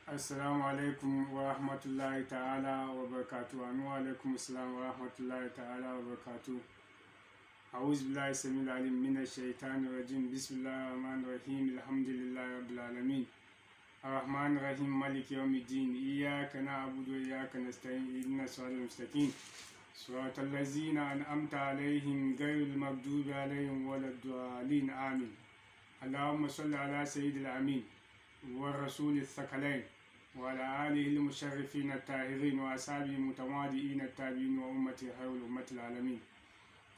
Assalamu alaikum wa rahmatullahi ta'ala wa barakatuh. Wa alaikum assalam wa rahmatullahi ta'ala wa barakatuh. A'udhu billahi samil alim minash shaitanir rajim. Bismillahir rahmanir rahim. Alhamdulillahi rabbil alamin. Ar-Rahmanir Rahim. Maliki yawmiddin. Iyyaka na'budu wa iyyaka nasta'in. Ihdinas siratal mustaqim. Siratal ladzina an'amta alaihim ghayril maghdubi alaihim waladdallin. Amin. Allahumma salli ala sayyidil amin wa rasulil thaqalain وعلى آله المشرفين الطاهرين وأصحابه المتواضعين التابعين وأمته خير الأمة العالمين.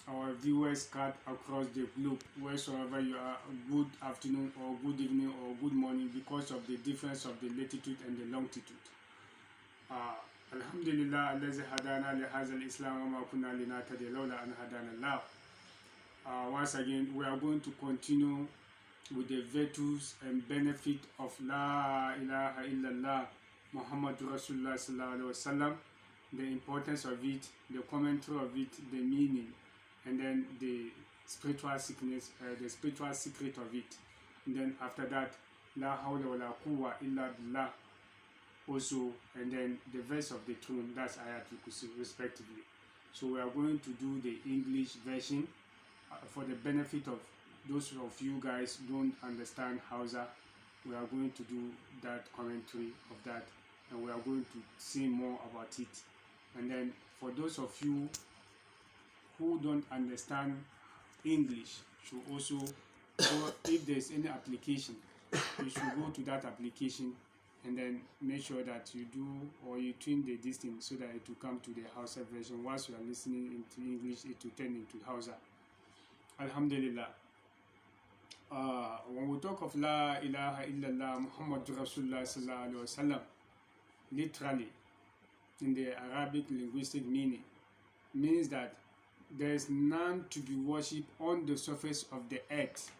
Our viewers cut across the globe, wheresoever you are, good afternoon or good evening or good morning, because of the difference of the latitude and the longitude. Alhamdulillah, الذي هدانا لهذا الإسلام وما كنا لنهتدي لولا أن هدانا الله. Once again, we are going to continue with the virtues and benefit of Lahilaillah Muhammed Rasulullah sallallahu alaihi wasallam, the importance of it, the commentary of it, the meaning, and then the spiritual sickness, the spiritual secret of it. And then after that, Lahaula and Lahilaillah also, and then the verse of the throne, that's Ayatul Kursi respectively. So we are going to do the English version for the benefit of those of you guys don't understand Hausa. We are going to do that commentary of that, and we are going to see more about it. And then for those of you who don't understand English, should also go, if there's any application, you should go to that application and then make sure that you do, or you tune the distance so that it will come to the Hausa version. Once you are listening into English, it will turn into Hausa. Alhamdulillah. When we talk of Lahilaillah Muhammed Rasulullah sallallahu alaihi wasallam, literally in the Arabic linguistic meaning, means that there is none to be worshipped on the surface of the earth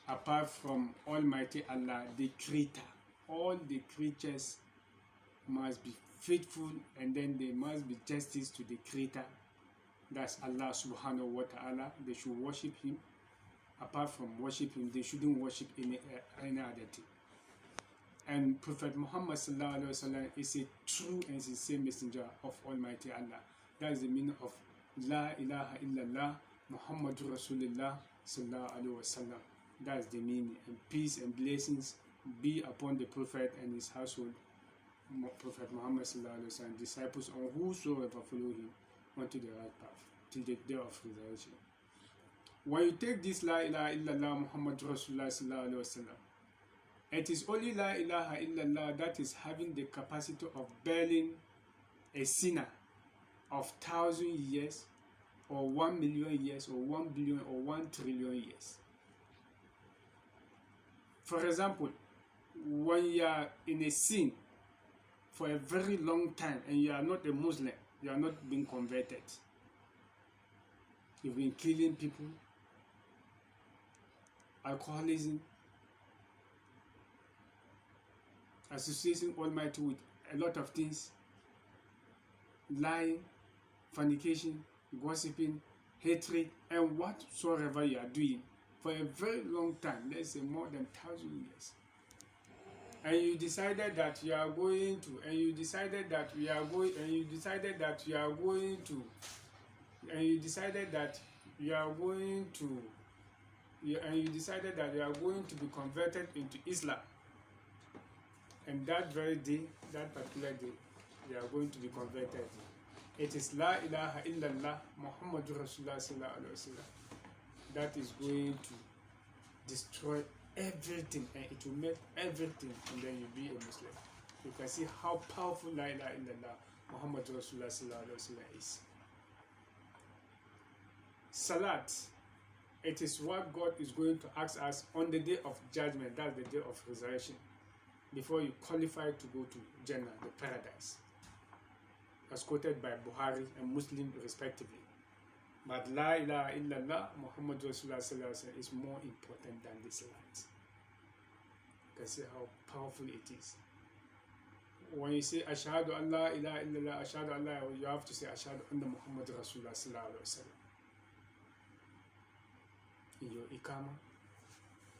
apart from Almighty Allah, the Creator. All the creatures must be faithful, and then they must be justice to the Creator. That's Allah subhanahu wa ta'ala. They should worship Him. Apart from worship Him, they shouldn't worship any other thing. And Prophet Muhammad sallallahu alaihi wasallam is a true and sincere messenger of Almighty Allah. That is the meaning of La ilaha illallah Muhammadur Rasulullah sallallahu alaihi wasallam. That is the meaning. And peace and blessings be upon the Prophet and his household, Prophet Muhammad sallallahu alaihi wasallam, disciples, or whosoever follow him onto the right path till the day of resurrection. When you take this La ilaha illallah Muhammad Rasulullah sallallahu alaihi wasallam, it is only La ilaha illallah that is having the capacity of bearing a sinner of 1,000 years, or 1 million years, or 1 billion, or 1 trillion years. For example, when you are in a sin for a very long time and you are not a Muslim, you are not being converted, you've been killing people, alcoholism, associating Almighty with a lot of things, lying, fornication, gossiping, hatred, and whatsoever you are doing for a very long time, let's say more than 1,000 years. And you decided that you are going to, and you decided that you are going, and you decided that you are going to, and you decided that you are going to, and you decided that you are going to be converted into Islam. And that very day, that particular day, you are going to be converted. It is La ilaha illallah Muhammadur Rasulullah sallallahu alaihi wasallam that is going to destroy everything, and it will make everything, and then you'll be a Muslim. You can see how powerful La ilaha illallah Muhammadur Rasulullah sallallahu alaihi wasallam is. Salat, it is what God is going to ask us on the day of judgment, that's the day of resurrection, before you qualify to go to Jannah, the paradise, as quoted by Bukhari and Muslim respectively. But La ilaha illallah Muhammad Rasulullah sallallahu alaihi wasallam is more important than this light. You can see how powerful it is. When you say Ashhadu an la ilaha illallah, Ashhadu an la, you have to say Ashhadu anna Muhammad Rasulullah sallallahu alaihi wasallam in your Iqama,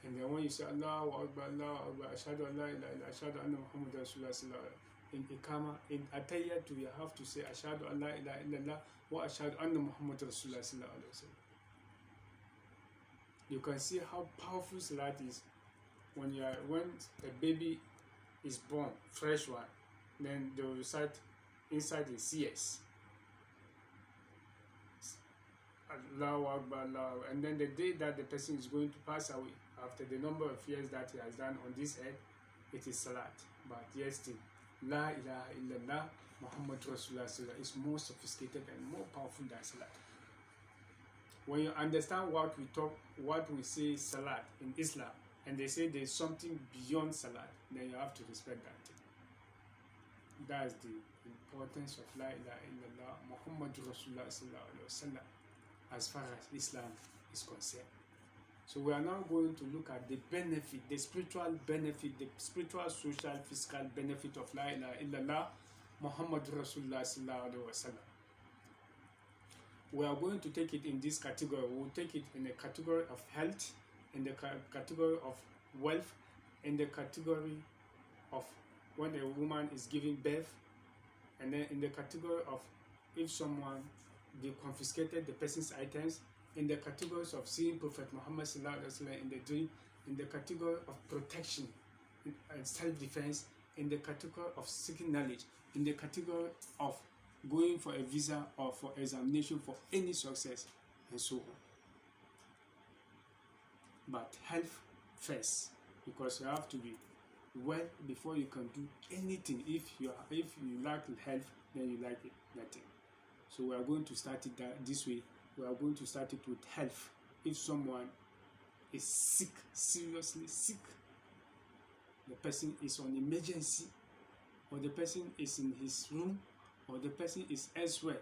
And then when you say Allahu Akbar, Ashhadu an la ilaha illallah, Ashhadu anna Muhammed Rasulullah sallallahu alaihi wasallam. In Iqama, in Atayyatu, you have to say Ashhadu an la ilaha illallah wa Ashhadu anna Muhammed Rasulullah sallallahu alaihi wasallam. You can see how powerful Salat is when a baby is born, fresh one, then they will recite inside the CS. Allahu Akbar, Allahu, and then the day that the person is going to pass away, after the number of years that he has done on this earth, it is Salat. But yes, still, La ilaha illallah Muhammad Rasulullah is more sophisticated and more powerful than Salat. When you understand what we say Salat in Islam, and they say there's something beyond Salat, then you have to respect that thing. That is the importance of La ilaha illallah Muhammad Rasulullah sallallahu alaihi wasallam as far as Islam is concerned. So we are now going to look at the benefit, the spiritual benefit, the spiritual, social, physical benefit of La ilaha illallah Muhammad Rasulullah sallallahu alaihi wasallam. We are going to take it in this category. We will take it in the category of health, in the category of wealth, in the category of when a woman is giving birth, and then in the category of if they confiscated the person's items, in the categories of seeing Prophet Muhammad sallallahu alaihi wasallam in the dream, in the category of protection and self-defense, in the category of seeking knowledge, in the category of going for a visa or for examination for any success, and so on. But health first, because you have to be well before you can do anything. If you lack health, then you lack nothing. So we are going to start it this way. We are going to start it with health. If someone is sick, seriously sick, the person is on emergency, or the person is in his room, or the person is elsewhere,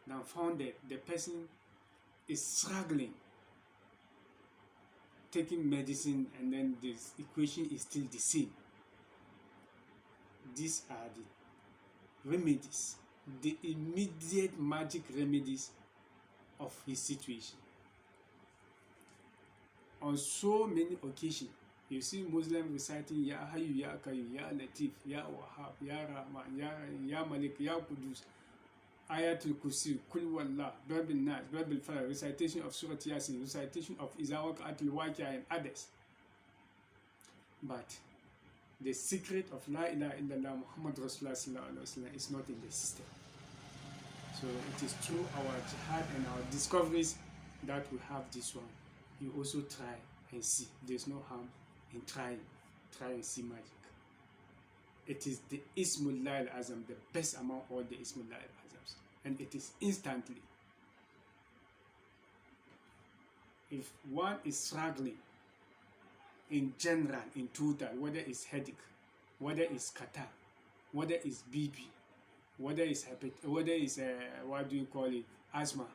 now found that the person is struggling, taking medicine, and then this equation is still the same. These are the remedies, the immediate magic remedies of his situation. On so many occasions, you see Muslims reciting Ya Hayyu Ya Qayyum, Ya Latif, Ya Wahhab, Ya Rahman, Ya Malik, Ya Qudus, Ayatul Kursi, Kul Wallah, Babil Nas, Babil Falaq, recitation of Surah Yasin, recitation of Iza Waqa'atil Waqi'ah, and others. But the secret of La ilaha illallah Muhammad Rasulullah sallallahu alaihi wasallam is not in the system. So it is through our jihad and our discoveries that we have this one. You also try and see. There's no harm in trying. Try and see magic. It is the Ismullah al-Azam, the best among all the Ismullah al-Azams. And it is instantly. If one is struggling in general, in total, whether it's headache, whether it's catarrh, whether it's BP, whether it's what do you call it, asthma,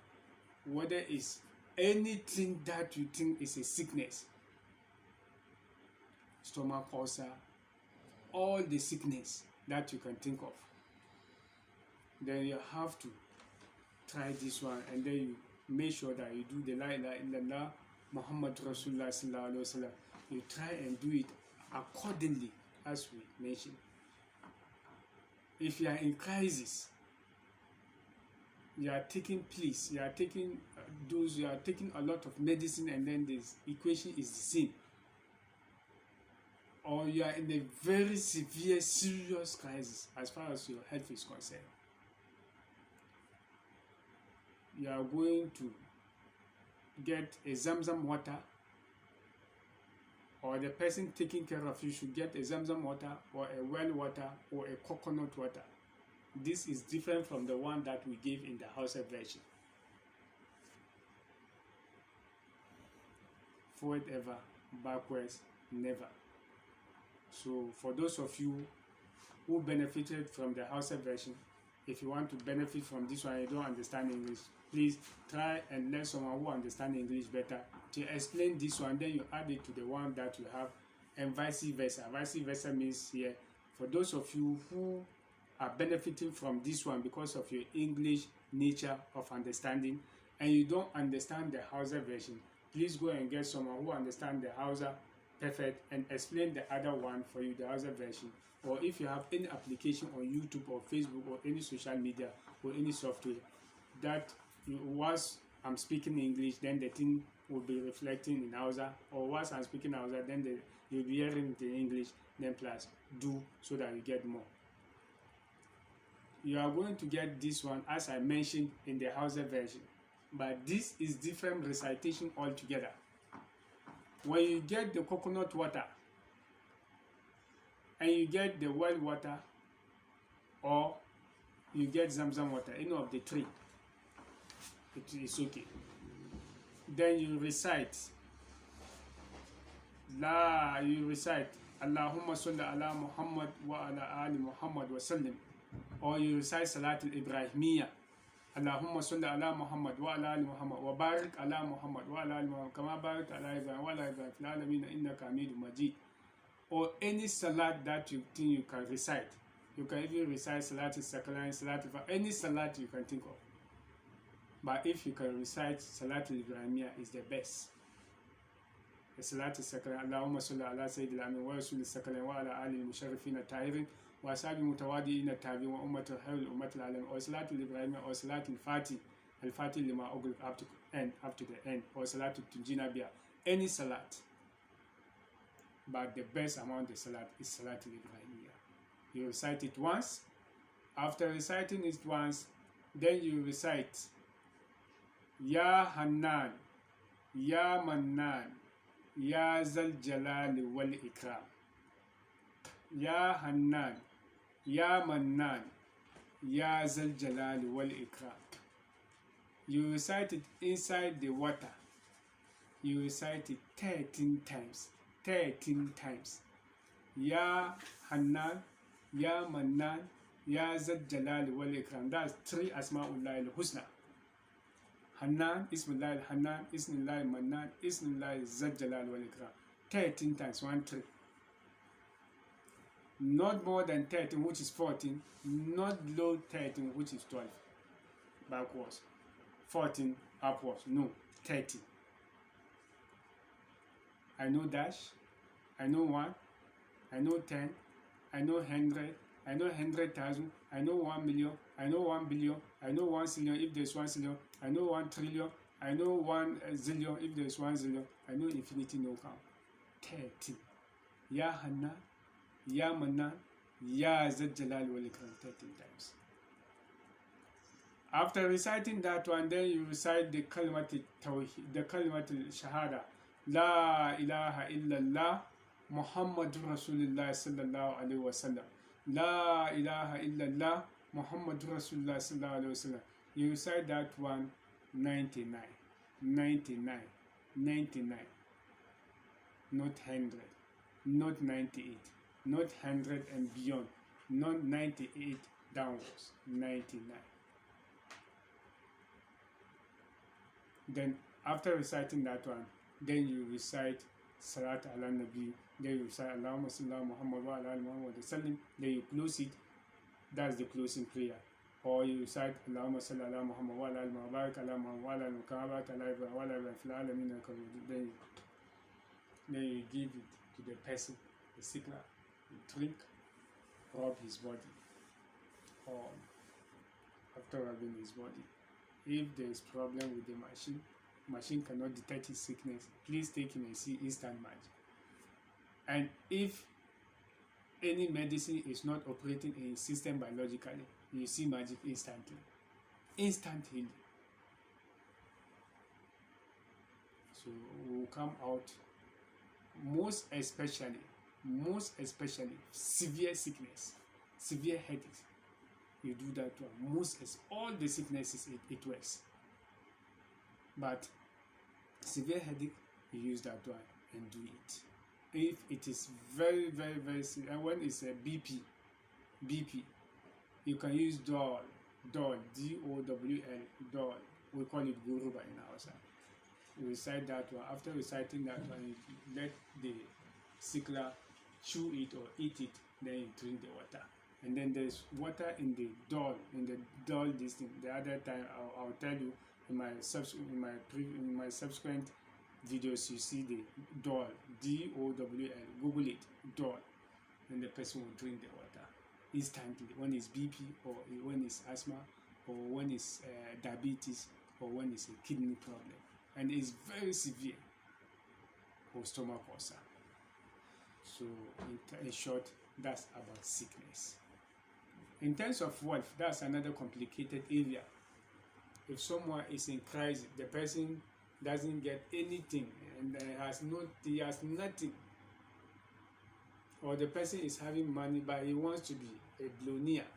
whether it's anything that you think is a sickness, stomach ulcer, all the sickness that you can think of, then you have to try this one, and then you make sure that you do the La ilaha illallah Muhammad Rasulullah sallallahu alaihi wasallam. You try and do it accordingly as we mentioned. If you are in crisis, you are taking pills, you are taking you are taking a lot of medicine, and then the equation is the same. Or you are in a very severe, serious crisis as far as your health is concerned. You are going to get a Zamzam water, or the person taking care of you should get a Zamzam water or a well water or a coconut water. This is different from the one that we gave in the Hausa version. Forward ever, backwards never. So for those of you who benefited from the Hausa version, if you want to benefit from this one and you don't understand English, please try and let someone who understands English better to explain this one, then you add it to the one that you have, and vice versa. Vice versa means here, for those of you who are benefiting from this one because of your English nature of understanding, and you don't understand the Hausa version, please go and get someone who understands the Hausa perfect and explain the other one for you, the other version. Or if you have any application on YouTube or Facebook or any social media or any software that once I'm speaking English, then the thing will be reflecting in Hausa, or once I'm speaking Hausa, then you'll be hearing it in English, then plus do, so that you get more. You are going to get this one as I mentioned in the Hausa version, but this is different recitation altogether. When you get the coconut water and you get the well water, or you get Zamzam water, any of the three, it is okay. Then you recite Allahumma salli ala Muhammad wa ala ali Muhammad wa sallim, or you recite Salat al-Ibrahimiyya, Allahumma salli ala Muhammad wa ala ali Muhammad wa barik ala Muhammad wa ala ali Muhammad kama barakta ala Ibrahim wa ala Ibrahim fil alamin innaka Hamidum Majid. Or any salat that you think you can recite. You can even recite Salat al-Sakalain, Salat any salat you can think of. But if you can recite Salat al-Ibrahimiyya, is the best. The Salat al-Sakalain, Allahumma salli ala Sayyidil Amin wa Rasul al-Sakalain wa ala ali al-Musharrifin al-Tahirin wa ashabi mutawadi'in al-Tabi'in wa ummat al-Hayr al-Ummat al-Alam, or Salat al-Ibrahimiyya, or Salat al-Fatih lima ughliq up to the end, or Salat al-Tunjina biha, any salat. But the best among the salat is Salat al-Ibrahimiyya. You recite it once. After reciting it once, then you recite Ya Hannan, Ya Mannan, Ya Zal Jalali wal Ikram. Ya Hannan, Ya Mannan, Ya Zal Jalali wal Ikram. You recite it inside the water. You recite it 13 times. 13 times. Ya Hannan, Ya Mannan, Ya Zal Jalali wal Ikram. That's 3 Asma'ullah al-Husna. Hannan, Ismullah al-Hannan, Ismullah al-Mannan, Ismullah Zal Jalali wal Ikram. 13 times, 1 3. Not more than 13, which is 14. Not below 13, which is 12. Backwards. 14 upwards. No, 13. I know dash, I know 1, I know 10, I know 100, I know 100,000, I know 1 million, I know 1 billion, I know 1 zillion if there's 1 zillion, I know 1 trillion, I know 1 zillion if there's 1 zillion, I know infinity no count. 13. Ya Hanna, Ya Manna, Ya Zal Jalal wal Ikram 13 times. After reciting that one, then you recite the Kalimat al-Tawheed, the Kalimat al-Shahada. La ilaha illallah Muhammadur Rasulullah sallallahu alaihi wasallam. La ilaha illallah Muhammadur Rasulullah sallallahu alaihi wasallam. You recite that one 99, 99, 99. Not 100, not 98, not 100 and beyond, not 98 downwards, 99. Then after reciting that one, then you recite Salat ala Nabi, then you recite Allahumma salli ala Muhammad wa ala ali Muhammad wa sallim, then you close it. That's the closing prayer. Or you recite Allahumma salli ala Muhammad wa ala ali Muhammad wa barik ala Muhammad wa ala ali Muhammad wa ala Ibrahim wa ala Ibrahim fil alamin innaka Hamidum Majid. Then you give it to the person, the sickler, you drink, rub his body, or after rubbing his body. If there is problem with the machine cannot detect his sickness, please take him and see instant magic. And if any medicine is not operating in his system biologically, you see magic instantly. Instant healing. So we will come out, most especially severe sickness, severe headaches. You do that one. All the sicknesses it works. But severe headache, you use that one and do it. If it is very, very, very severe, and when it's a BP, you can use Dol, D-O-W-L, Dol. We call it Guruba in our side. You recite that one. After reciting that one, you let the sickler chew it or eat it, then you drink the water. And then there's water in the Dol, this thing. The other time I'll tell you in my subsequent videos, you see the doll, D-O-W-L, Google it, doll, and the person will drink the water instantly when it's BP, or when it's asthma, or when it's diabetes, or when it's a kidney problem, and it's very severe, or stomach ulcer. So in short, that's about sickness. In terms of wealth, that's another complicated area. If someone is in crisis, the person doesn't get anything and he has nothing, or the person is having money but he wants to be a billionaire,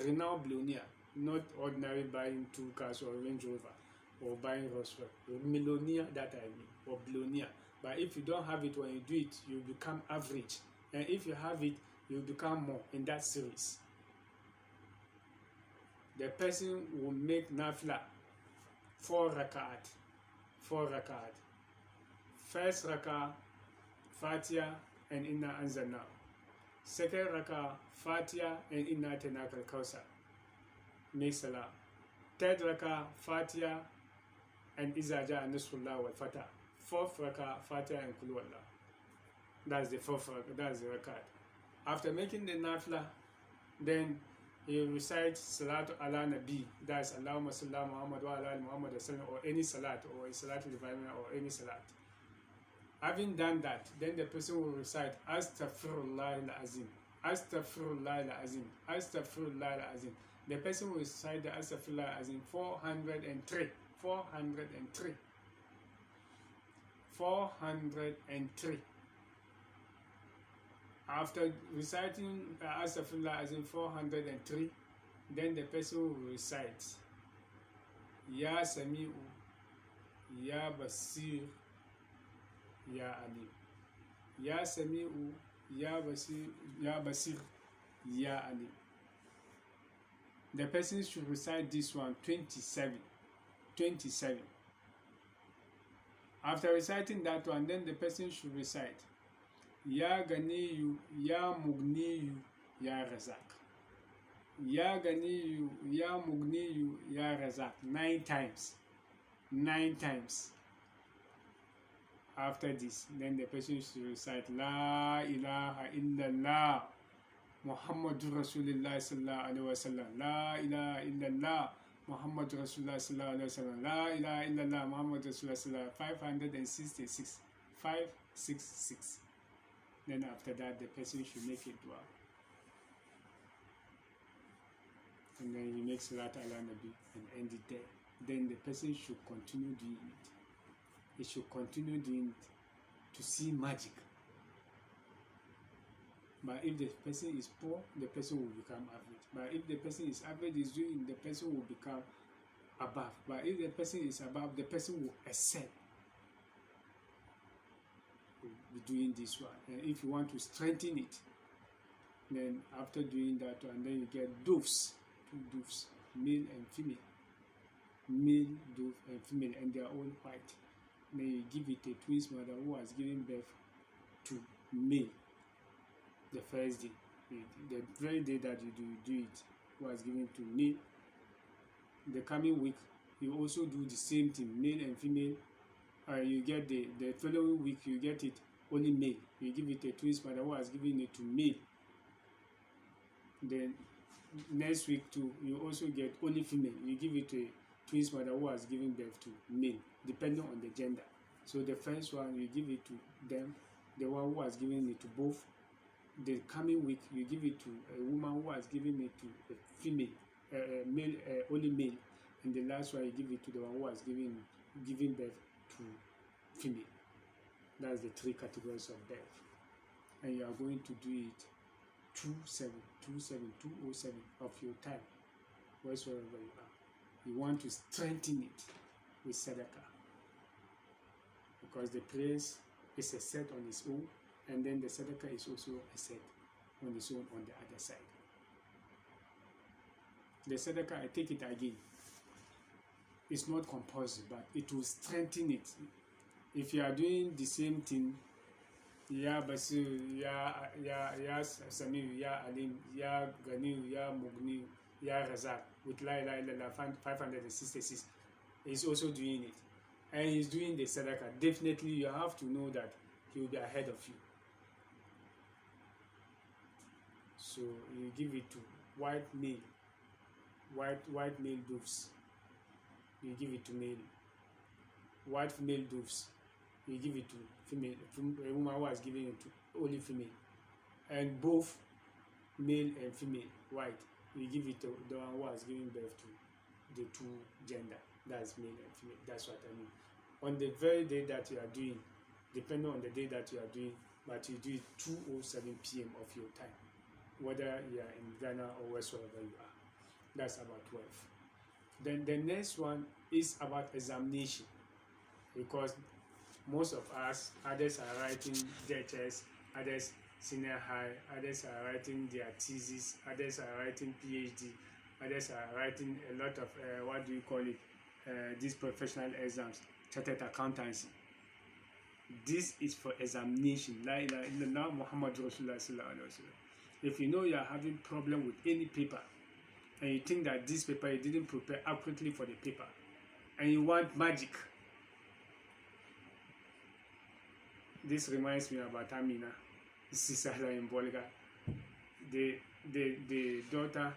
renowned billionaire, not ordinary buying 2 cars or Range Rover or buying Rolls Royce, a millionaire, that I mean, or billionaire. But if you don't have it, when you do it, you become average, and if you have it, you become more in that series. The person will make nafila 4 rakat. First rakah, Fatiha and Inna Anzalna. Second rakah, Fatiha and Inna Atanaka al-Kawthar. Make salah. Third rakah, Fatiha and Iza Ja'a Nasrullah wal Fatah. Fourth rakah, Fatiha and Qul Huwallah. That's the fourth rakah, that's the rakat. After making the nafila, then you recite Salatu ala Nabi, that's Allahumma salli ala Muhammad wa ala Muhammad, or any salat, or a Salatu Divine, or any salat. Having done that, then the person will recite Astaghfirullah al-Azim, Astaghfirullah al-Azim, Astaghfirullah al-Azim. The person will recite the Astaghfirullah al-Azim 403. 403. After reciting Astaghfirullah al-Azim 403, then the person will recite Ya Sami'u, Ya Basir, Ya Alim. Ya Sami'u, Ya Basir, Ya Alim. The person should recite this one 27. After reciting that one, then the person should recite Ya Ganiyu, Ya Mugniyu, Ya Razak. Ya Ganiyu, Ya Mugniyu, Ya Razak. 9 times. 9 times. After this, then the person should recite Lahilaillah Muhammed Rasulullah sallallahu alaihi wasallam. Lahilaillah Muhammed Rasulullah sallallahu alaihi wasallam. Lahilaillah Muhammed Rasulullah sallallahu 566. 566. Then after that, the person should make a dua. And then he makes Salat ala Nabi and end it there. Then the person should continue doing it. He should continue doing it to see magic. But if the person is poor, the person will become average. But if the person is average, is doing, the person will become above. But if the person is above, the person will excel. Be doing this one. And if you want to strengthen it, then after doing that one, then you get doves, 2 doves, male and female. Male dove and female, and they are all white. Then you give it a twins mother who has given birth to male the first day. The very day that you do it, who has given to male. The coming week, you also do the same thing, male and female. You get the following week, you get it only male. You give it a twins mother who has given it to male. Then next week too, you also get only female. You give it to a twins mother who has given birth to male, depending on the gender. So the first one, you give it to them, the one who has given it to both. The coming week, you give it to a woman who has given it to a female, male, only male. And the last one, you give it to the one who has given birth to female. That's the 3 categories of birth. And you are going to do it 207 of your time, wheresoever you are. You want to strengthen it with sadaqah, because the praise is a set on its own, and then the sadaqah is also a set on its own on the other side. The sadaqah, I take it again, it's not compulsory, but it will strengthen it. If you are doing the same thing, Ya Basir, Ya Sami, Ya Alim, Ya Gani, Ya Mugni, Ya Razak, with Lahilaillah 566, is also doing it. and he's doing the sadaqah, definitely you have to know that he will be ahead of you. So you give it to white male doves, you give it to male. White female doves, you give it to female, a woman who has given it to only female. And both male and female, white, you give it to the one who has given birth to the two gender, that's male and female. That's what I mean. On the very day that you are doing, depending on the day that you are doing, but you do it 2:07 p.m. of your time, whether you are in Ghana or wheresoever you are. That's about 12. Then the next one is about examination, because most of us, others are writing JHS, others senior high, others are writing their thesis, others are writing PhD, others are writing a lot of what do you call it, these professional exams, chartered accountancy. This is for examination. Lahilaillah Muhammed. If you know you are having problem with any paper, and you think that this paper you didn't prepare accurately for the paper, and you want magic. This reminds me about Amina, sister in Bolga. The daughter,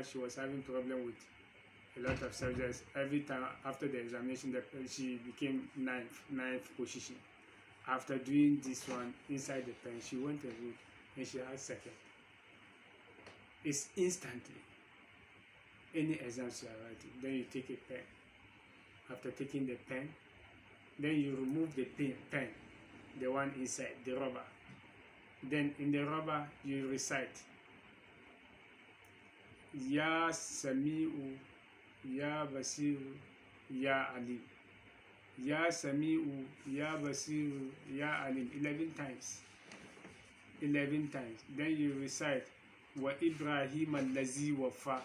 she was having problem with a lot of subjects. Every time after the examination, she became ninth position. After doing this one inside the pen, she went and wrote, and she had second. It's instantly. Any exams you are writing, then you take a pen. After taking the pen, then you remove the pen, the one inside, the rubber. Then in the rubber, you recite, Ya Sami'u, Ya Basiru, Ya Alim. Ya Sami'u, Ya Basiru, Ya Alim. 11 times. 11 times. Then you recite, Wa Ibrahim al-Lazi Wafa.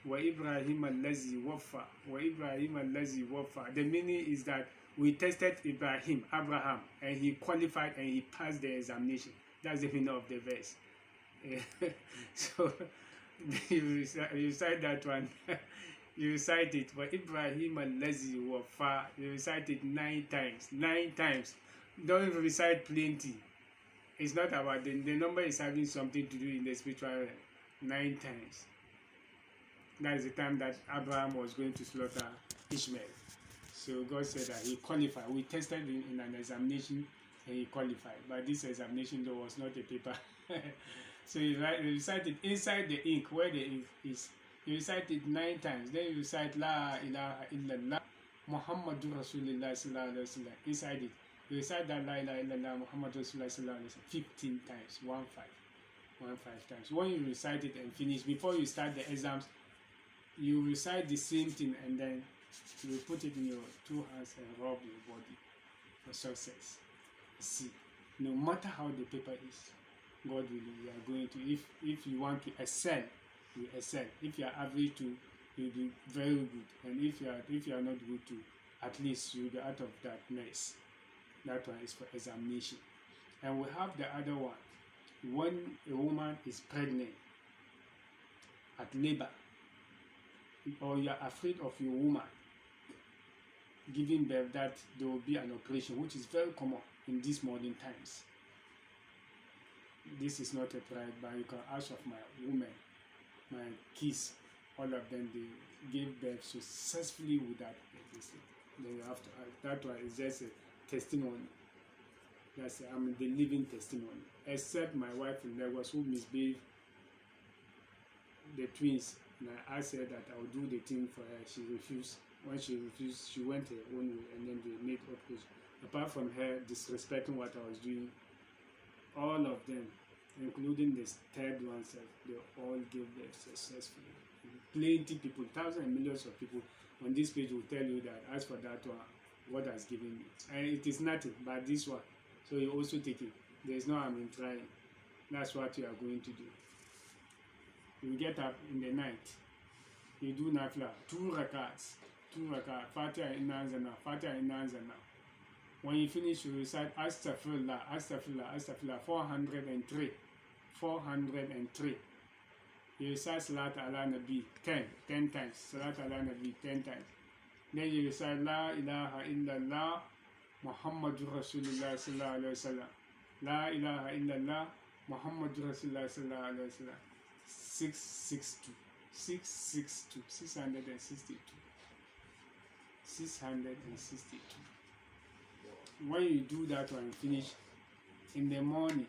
Wa Ibrahim al-Lazi Wafa. Wa Ibrahim al-Lazi Wafa. The meaning is that we tested Abraham, and he qualified and he passed the examination. That's the meaning of the verse. So you recite that one. You recite it. For Ibrahim al-Lazi Wafa. You recite it 9 times. 9 times. Don't recite plenty. It's not about the number is having something to do in the spiritual realm. 9 times. That is the time that Abraham was going to slaughter Ishmael. So God said that he qualified. We tested him in an examination and he qualified. But this examination though was not a paper. So you recite it inside the ink, where the ink is. You recite it 9 times. Then you recite Lahilaillah Muhammed inside it. You recite that Lahilaillah Muhammed 15 times. 15 times. When you recite it and finish, before you start the exams, you recite the same thing, and then you will put it in your 2 hands and rub your body for success. See, no matter how the paper is, God will, you are going to, if you want to excel, you excel. If you are average too, you'll be very good. And if you are not good too, at least you'll be out of that mess. That one is for examination. And we have the other one. When a woman is pregnant at labor, or you are afraid of your woman giving birth, that there will be an operation, which is very common in these modern times. This is not a pride, but you can ask of my women, my kids, all of them, they gave birth successfully without existing. Then you have to ask. That one is just a testimony. I'm the living testimony. Except my wife in Lagos, who misbehaved the twins. And I asked her that I would do the thing for her. She refused. When she refused, she went her own way, and then they made operation. Apart from her disrespecting what I was doing, all of them, including the third one, they all gave birth successfully. Plenty people, thousands and millions of people on this page will tell you that as for that one, God has given me. And it is nothing but this one. So you also take it. There is no harm in trying. That's what you are going to do. You get up in the night. You do nafla, 2 rakats, Fatiha in Nazana, Fatiha in Nazana. When you finish, you recite Astaghfirullah, Astaghfirullah, Astaghfirullah, 403. 403. You recite Salat ala Nabi 10 times. Salat ala Nabi 10 times. Then you recite La ilaha illallah Muhammadur Rasulullah sallallahu alaihi wasallam. La ilaha illallah Muhammadur Rasulullah sallallahu alaihi wasallam. 662. 662. 662. 662. When you do that one, finish in the morning,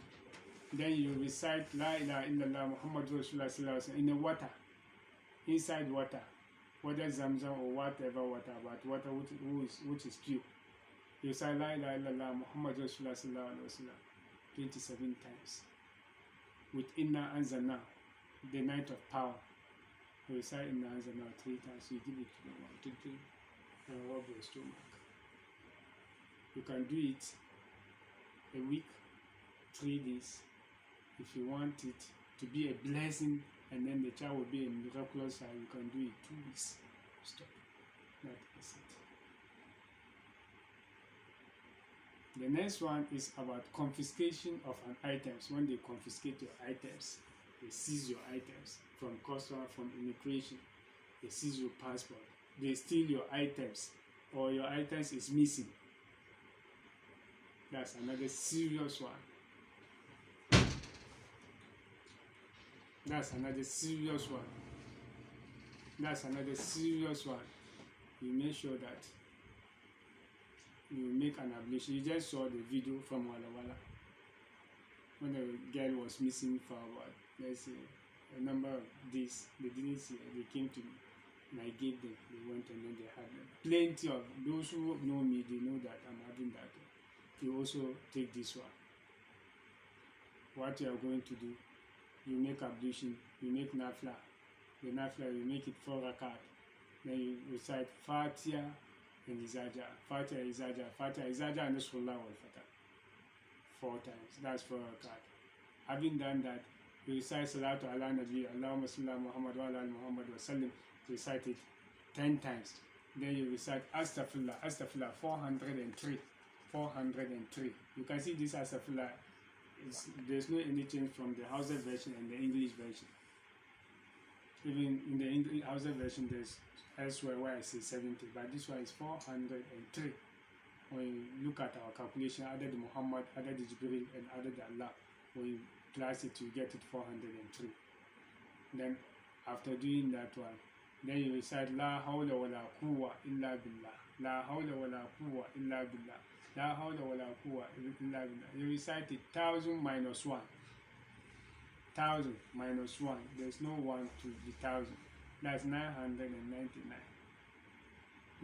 then you recite La ilaha illallah Muhammadur Rasulullah sallallahu alaihi wasallam in the water, inside water, whether Zamzam or whatever water, but water which is pure. You say La ilaha illallah Muhammadur Rasulullah sallallahu alaihi wasallam 27 times. With Inna Anzalna, the night of power. You recite Inna Anzalna 3 times. You give it to the one to drink and rub your stomach. You can do it a week, 3 days. If you want it to be a blessing and then the child will be a miraculous child, you can do it 2 weeks. Stop. That is it. The next one is about confiscation of an items. When they confiscate your items, they seize your items from customer, from immigration, they seize your passport, they steal your items, or your items is missing. That's another serious one. That's another serious one. That's another serious one. You make sure that you make an ablution. You just saw the video from Walla when the girl was missing for about, let's say, a number of days. They didn't see her. They came to me and I gave them. They went and then they had them. Plenty of those who know me, they know that I'm having that. You also take this one. What you are going to do, you make ablution, you make nafla. The nafla, you make it 4 rakat. Then you recite Fatiha and Izaja. Fatiha, Izaja, Fatiha, Izaja, and Nasrullah wal Fatah. 4 times. That's 4 rakat. Having done that, you recite Salatu ala Nabi, Allahumma salli ala Muhammad wa ala Muhammad wa sallim. Recite it 10 times. Then you recite Astaghfirullah, Astaghfirullah, 403. 403. You can see this Astaghfirullah. There's no any change from the Hausa version and the English version. Even in the English Hausa version, there's elsewhere where I say 70, but this one is 403. When you look at our calculation, added Muhammad, added Jibril, and added Allah, when you class it, you get it 403. Then, after doing that one, then you recite Lahaula wa la quwwa illa billah. Lahaula wa la quwwa illa billah. Lahaula wa la quwwa illa billah. You recite it 1,000 minus 1. 1,000 minus 1. There's no 1 to the 1,000. That's 999.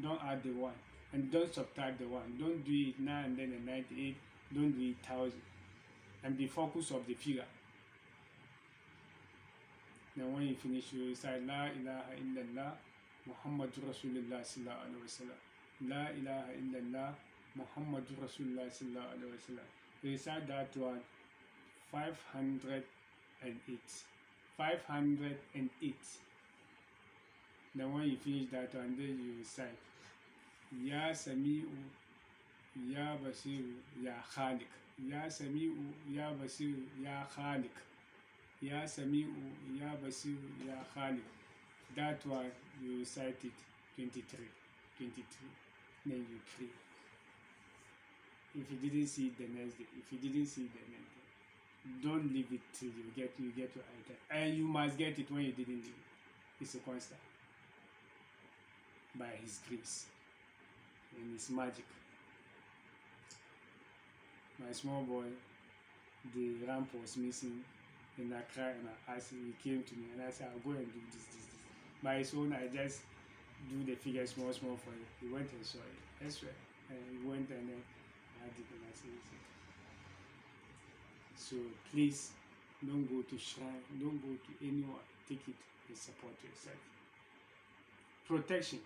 Don't add the 1. And don't subtract the 1. Don't do it 998. Don't do it 1,000. And be focused of the figure. Then when you finish, you recite La ilaha illallah Muhammadur Rasulullah sallallahu alaihi wasallam. La ilaha illallah Muhammadur Rasulullah sallallahu alaihi wasallam. You recite that one 508. 508. Then when you finish that one, then you recite Ya Sami'u Ya Basiru Ya Khalik. Ya Sami'u Ya Basiru Ya Khalik. Ya Sami'u Ya Basiru Ya Khalik. That one you recite it 23. Then you pray. If you didn't see it the next day, if you didn't see it the next day, don't leave it till you get your item. And you must get it when you didn't leave it. It's a constant. By His grace and His magic. My small boy, the ramp was missing, and I cried and I asked him, he came to me and I said, I'll go and do this. By his own, I just do the figure small for him. He went and saw it. That's right. And he went and then I did and I said, so please, don't go to shrine, don't go to anyone. Take it and support yourself. Protection.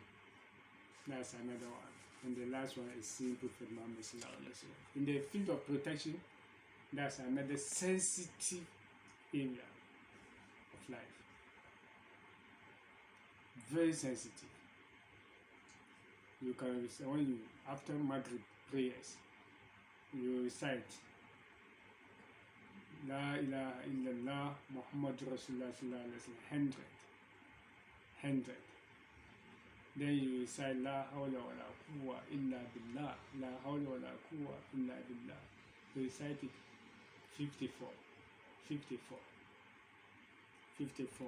That's another one. And the last one is seeing Prophet Muhammad. In the field of protection, that's another sensitive area of life. Very sensitive. You can recite, when you, after Maghrib prayers, you recite La ilaha illallah Muhammed Rasulullah sallallahu alaihi wasallam 100. Then you recite Lahaula wa Lahilaillah billah, Lahaula wa Lahilaillah billah. You recite it 54, 54, 54.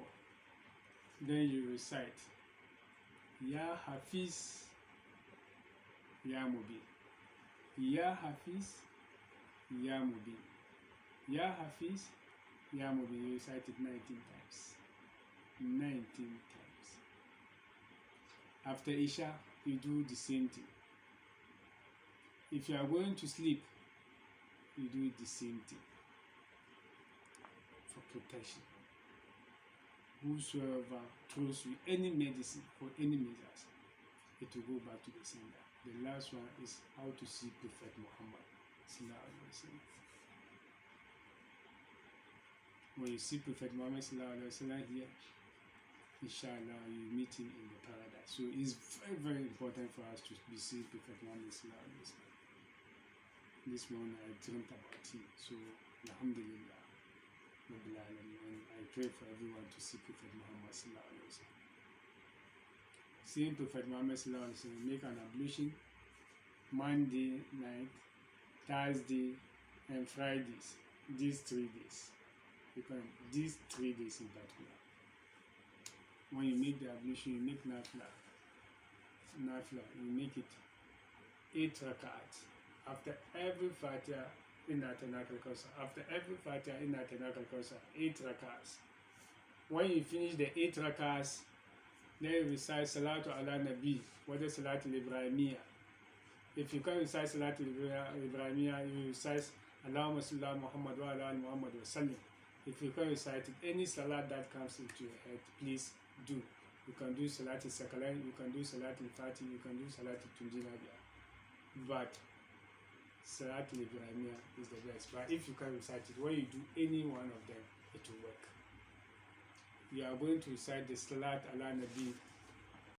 Then you recite Ya Hafiz, Ya Mubin, Ya Hafiz, Ya Mubin, Ya Hafiz, Ya Mubin. You recite it 19 times. 19 times. After Isha, you do the same thing. If you are going to sleep, you do the same thing for protection. Whosoever throws you any medicine for any measures, it will go back to the sender. The last one is how to see Prophet Muhammad. When you see Prophet Muhammad here, inshallah, you meet him in the paradise. So it's very, very important for us to be seeing Prophet Muhammad. This morning I dreamt about him. So alhamdulillah, and I pray for everyone to see Prophet Muhammad. Seeing Prophet Muhammad, make an ablution Monday night, Thursday, and Fridays. These 3 days. These 3 days in particular. When you make the ablution, you make nafla. You make it 8 rak'at. After every Fatiha in Atanakal Kosa. After every Fatiha in Atanakal Kosa, 8 rak'ats. When you finish the 8 rak'ats, then you recite Salatu ala Nabi, whether Salatu Ibrahimiyya. If you can't recite Salatu Ibrahimiyya, you recite Allahumma salli ala Muhammad wa ala Muhammad wa sallim. If you can't recite it, any salat that comes into your head, please do. You can do Salat al-Sakalain, you can do Salat al-Fatih, you can do Salat al-Tunjinabiya. But Salat al-Ibrahimiyya is the best. But if you can recite it, when you do any one of them, it will work. You are going to recite the Salat ala Nabi